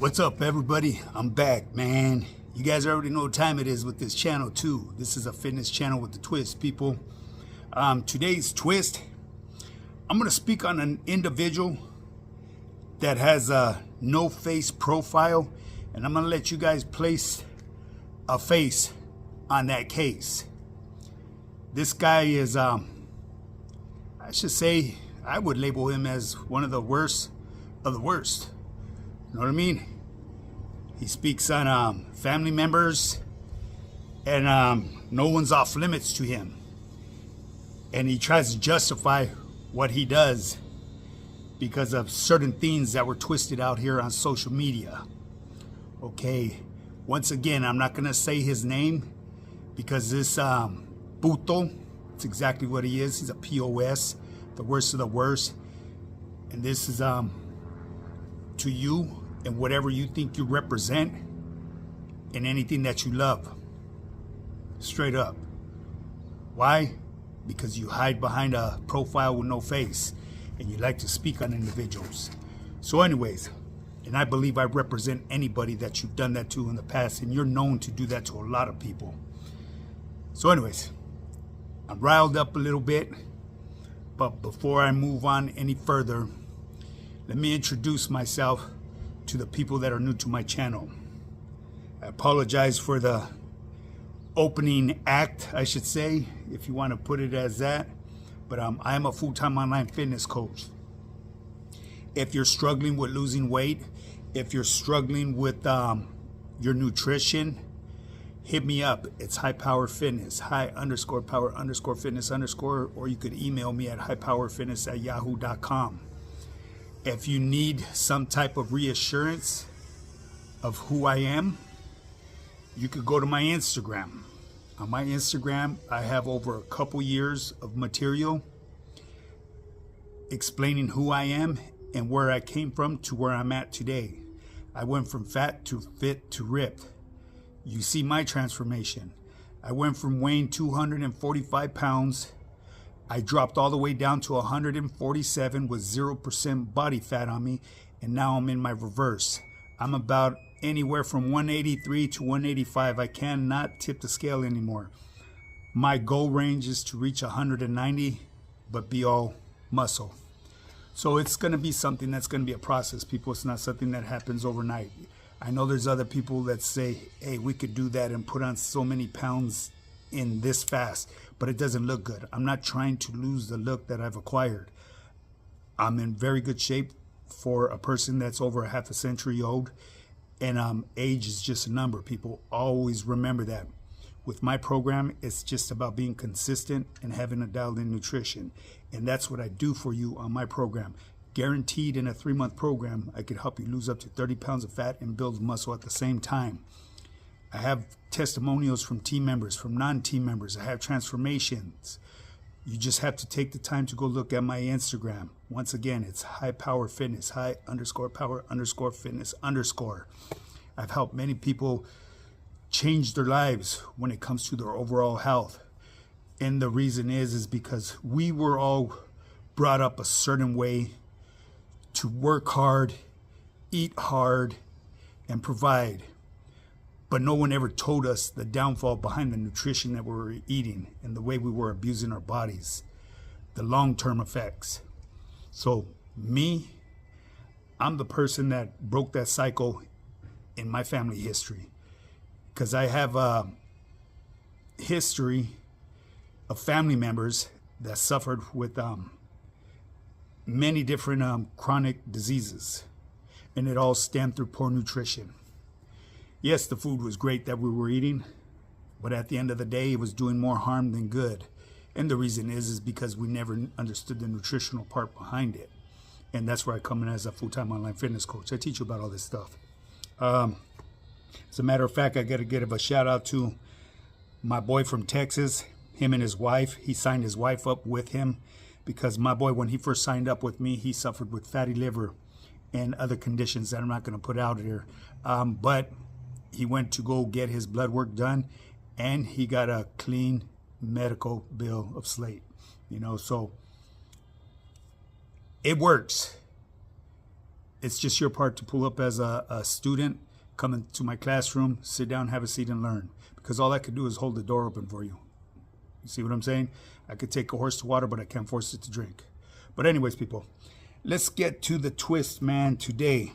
What's up, everybody? I'm back, man. You guys already know what time it is with this channel too. This is a fitness channel with the twist, people. Today's twist, I'm gonna speak on an individual that has a no face profile, and I'm gonna let you guys place a face on that case. This guy is, I should say, I would label him as one of the worst of the worst. You know what I mean? He speaks on family members, and no one's off limits to him. And he tries to justify what he does because of certain things that were twisted out here on social media. Okay, once again, I'm not gonna say his name because this puto, it's exactly what he is. He's a POS, the worst of the worst. And this is to you and whatever you think you represent and anything that you love. Straight up. Why? Because you hide behind a profile with no face and you like to speak on individuals. So anyways, and I believe I represent anybody that you've done that to in the past, and you're known to do that to a lot of people. So anyways, I'm riled up a little bit, but before I move on any further, let me introduce myself to the people that are new to my channel. I apologize for the opening act, I should say, if you want to put it as that, but I am a full-time online fitness coach. If you're struggling with losing weight, if you're struggling with your nutrition, hit me up. It's High Power Fitness, high_power_fitness_, or you could email me at highpowerfitness@yahoo.com. If you need some type of reassurance of who I am, you could go to my Instagram. On my Instagram, I have over a couple years of material explaining who I am and where I came from to where I'm at today. I went from fat to fit to ripped. You see my transformation. I went from weighing 245 pounds. I dropped all the way down to 147 with 0% body fat on me, and now I'm in my reverse. I'm about anywhere from 183 to 185. I cannot tip the scale anymore. My goal range is to reach 190, but be all muscle. So it's going to be something that's going to be a process, people. It's not something that happens overnight. I know there's other people that say, hey, we could do that and put on so many pounds in this fast, but it doesn't look good. I'm not trying to lose the look that I've acquired. I'm in very good shape for a person that's over a half a century old, and age is just a number, people. Always remember that. With my program, it's just about being consistent and having a dialed-in nutrition, and that's what I do for you on my program. Guaranteed in a 3-month program, I could help you lose up to 30 pounds of fat and build muscle at the same time. I have testimonials from team members, from non-team members. I have transformations. You just have to take the time to go look at my Instagram. Once again, it's High Power Fitness, high_power_fitness_. I've helped many people change their lives when it comes to their overall health. And the reason is because we were all brought up a certain way to work hard, eat hard, and provide. But no one ever told us the downfall behind the nutrition that we were eating and the way we were abusing our bodies, the long-term effects. So me, I'm the person that broke that cycle in my family history, because I have a history of family members that suffered with many different chronic diseases, and it all stemmed through poor nutrition. Yes, the food was great that we were eating, but at the end of the day, it was doing more harm than good. And the reason is because we never understood the nutritional part behind it. And that's where I come in as a full-time online fitness coach. I teach you about all this stuff. As a matter of fact, I got to give a shout out to my boy from Texas, him and his wife. He signed his wife up with him because my boy, when he first signed up with me, he suffered with fatty liver and other conditions that I'm not going to put out here. But he went to go get his blood work done, and he got a clean medical bill of slate. You know, so it works. It's just your part to pull up as a student, come into my classroom, sit down, have a seat, and learn. Because all I could do is hold the door open for you. You see what I'm saying? I could take a horse to water, but I can't force it to drink. But anyways, people, let's get to the twist, man, today.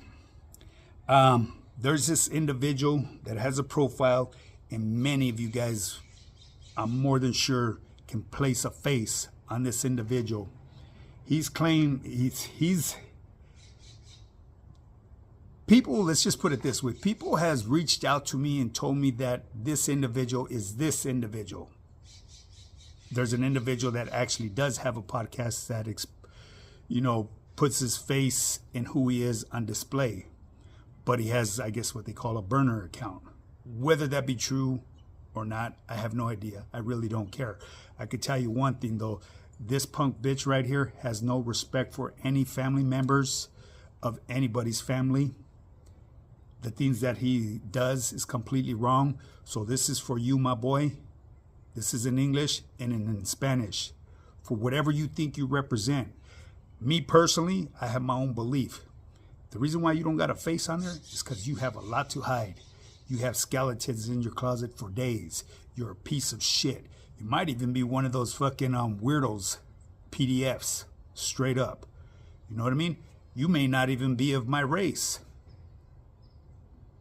There's this individual that has a profile, and many of you guys, I'm more than sure, can place a face on this individual. He's claimed, people, let's just put it this way. People has reached out to me and told me that this individual is this individual. There's an individual that actually does have a podcast that, puts his face and who he is on display. But he has, I guess, what they call a burner account. Whether that be true or not, I have no idea. I really don't care. I could tell you one thing, though. This punk bitch right here has no respect for any family members of anybody's family. The things that he does is completely wrong. So this is for you, my boy. This is in English and in Spanish. For whatever you think you represent. Me personally, I have my own belief. The reason why you don't got a face on there is because you have a lot to hide. You have skeletons in your closet for days. You're a piece of shit. You might even be one of those fucking weirdos, PDFs, straight up. You know what I mean? You may not even be of my race.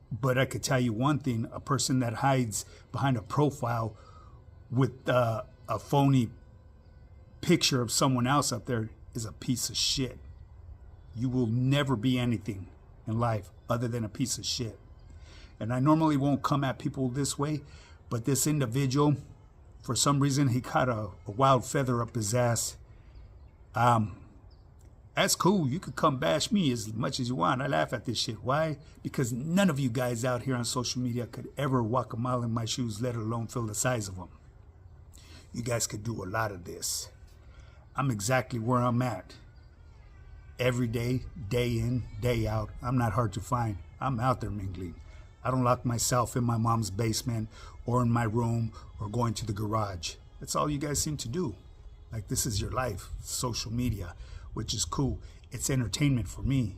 But I could tell you one thing, a person that hides behind a profile with a phony picture of someone else up there is a piece of shit. You will never be anything in life other than a piece of shit. And I normally won't come at people this way, but this individual, for some reason, he caught a wild feather up his ass. That's cool. You could come bash me as much as you want. I laugh at this shit. Why? Because none of you guys out here on social media could ever walk a mile in my shoes, let alone feel the size of them. You guys could do a lot of this. I'm exactly where I'm at. Every day, day in, day out. I'm not hard to find. I'm out there mingling. I don't lock myself in my mom's basement or in my room or going to the garage. That's all you guys seem to do. Like, this is your life, social media, which is cool. It's entertainment for me.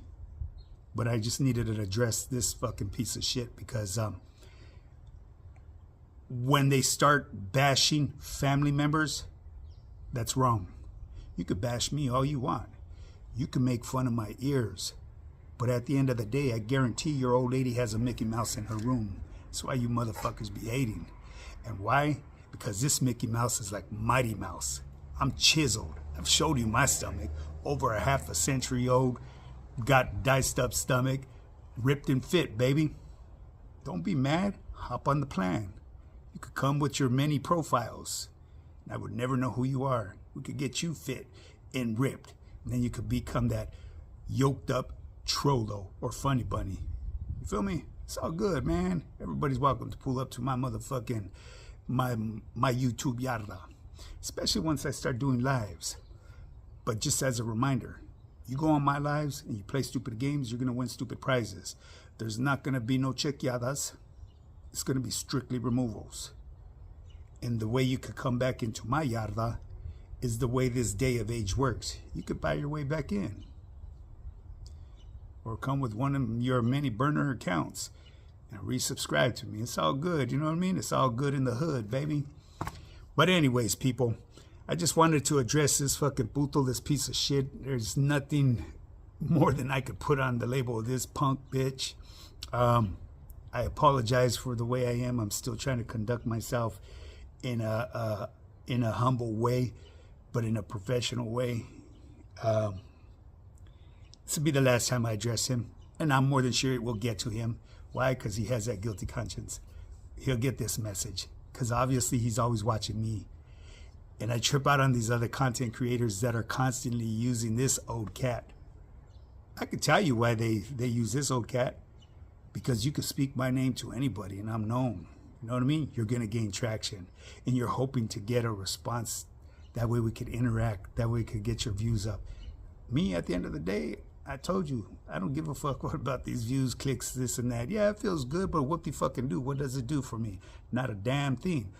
But I just needed to address this fucking piece of shit because when they start bashing family members, that's wrong. You could bash me all you want. You can make fun of my ears. But at the end of the day, I guarantee your old lady has a Mickey Mouse in her room. That's why you motherfuckers be hating. And why? Because this Mickey Mouse is like Mighty Mouse. I'm chiseled. I've showed you my stomach. Over a half a century old. Got diced up stomach. Ripped and fit, baby. Don't be mad. Hop on the plan. You could come with your many profiles. And I would never know who you are. We could get you fit and ripped. And then you could become that yoked up Trollo or Funny Bunny. You feel me? It's all good, man. Everybody's welcome to pull up to my motherfucking, my YouTube yarda. Especially once I start doing lives. But just as a reminder, you go on my lives and you play stupid games, you're going to win stupid prizes. There's not going to be no chequeadas. It's going to be strictly removals. And the way you could come back into my yarda is the way this day of age works. You could buy your way back in. Or come with one of your many burner accounts and resubscribe to me. It's all good, you know what I mean? It's all good in the hood, baby. But anyways, people, I just wanted to address this fucking puto, this piece of shit. There's nothing more than I could put on the label of this punk bitch. I apologize for the way I am. I'm still trying to conduct myself in a humble way, but in a professional way. This will be the last time I address him, and I'm more than sure it will get to him. Why? Because he has that guilty conscience. He'll get this message, because obviously he's always watching me. And I trip out on these other content creators that are constantly using this old cat. I could tell you why they use this old cat, because you could speak my name to anybody, and I'm known. You know what I mean? You're going to gain traction, and you're hoping to get a response. That way we could interact. That way we could get your views up. Me, at the end of the day, I told you, I don't give a fuck what about these views, clicks, this and that. Yeah, it feels good, but what the fucking do? What does it do for me? Not a damn thing.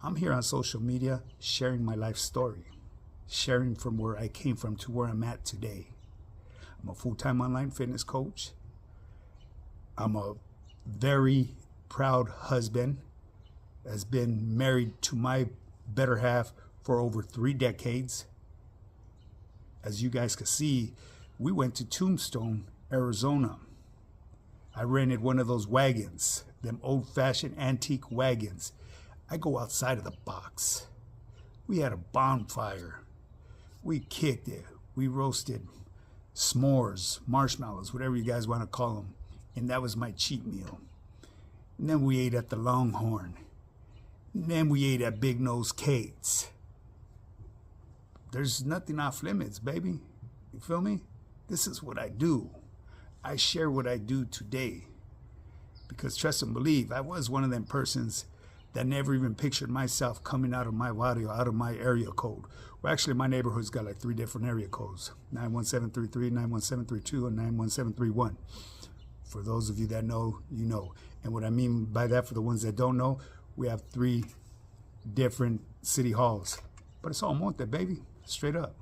I'm here on social media sharing my life story. Sharing from where I came from to where I'm at today. I'm a full-time online fitness coach. I'm a very proud husband. Has been married to my better half for over 3 decades. As you guys can see, we went to Tombstone, Arizona. I rented one of those wagons, them old-fashioned antique wagons. I go outside of the box. We had a bonfire. We kicked it. We roasted s'mores, marshmallows, whatever you guys want to call them. And that was my cheat meal. And then we ate at the Longhorn. And then we ate at Big Nose Kate's. There's nothing off limits, baby. You feel me? This is what I do. I share what I do today. Because trust and believe, I was one of them persons that never even pictured myself coming out of my barrio, out of my area code. Well, actually, my neighborhood's got like 3 different area codes. 91733, 91732, and 91731. For those of you that know, you know. And what I mean by that, for the ones that don't know, we have 3 different city halls. But it's all monte, baby. Straight up.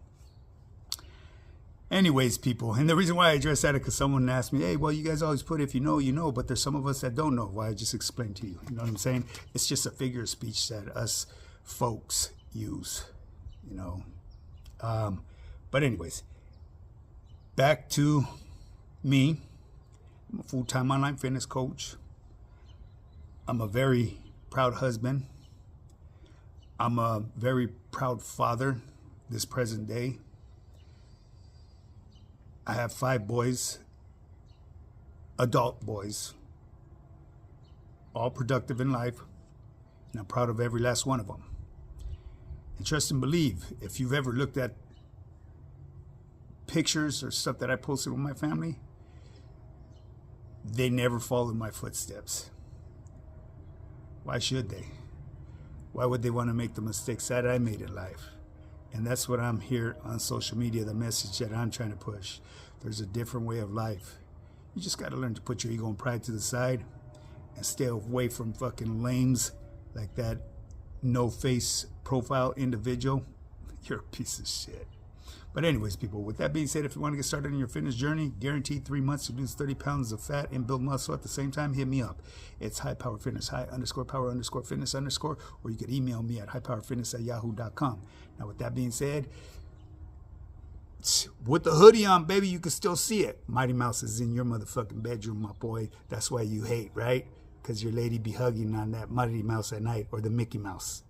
Anyways, people, and the reason why I address that is because someone asked me, hey, well, you guys always put if you know, you know, but there's some of us that don't know. Why I just explained to you. You know what I'm saying? It's just a figure of speech that us folks use, you know. But anyways, back to me. I'm a full-time online fitness coach. I'm a very proud husband. I'm a very proud father this present day. I have 5 boys, adult boys, all productive in life, and I'm proud of every last one of them. And trust and believe, if you've ever looked at pictures or stuff that I posted with my family, they never followed my footsteps. Why should they? Why would they want to make the mistakes that I made in life? And that's what I'm here on social media, the message that I'm trying to push. There's a different way of life. You just got to learn to put your ego and pride to the side and stay away from fucking lames like that no-face profile individual. You're a piece of shit. But anyways, people, with that being said, if you want to get started on your fitness journey, guaranteed 3 months to lose 30 pounds of fat and build muscle at the same time, hit me up. It's High Power Fitness, high_power_fitness_, or you could email me at highpowerfitness@yahoo.com. Now, with that being said, with the hoodie on, baby, you can still see it. Mighty Mouse is in your motherfucking bedroom, my boy. That's why you hate, right? Because your lady be hugging on that Mighty Mouse at night, or the Mickey Mouse.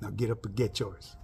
Now get up and get yours.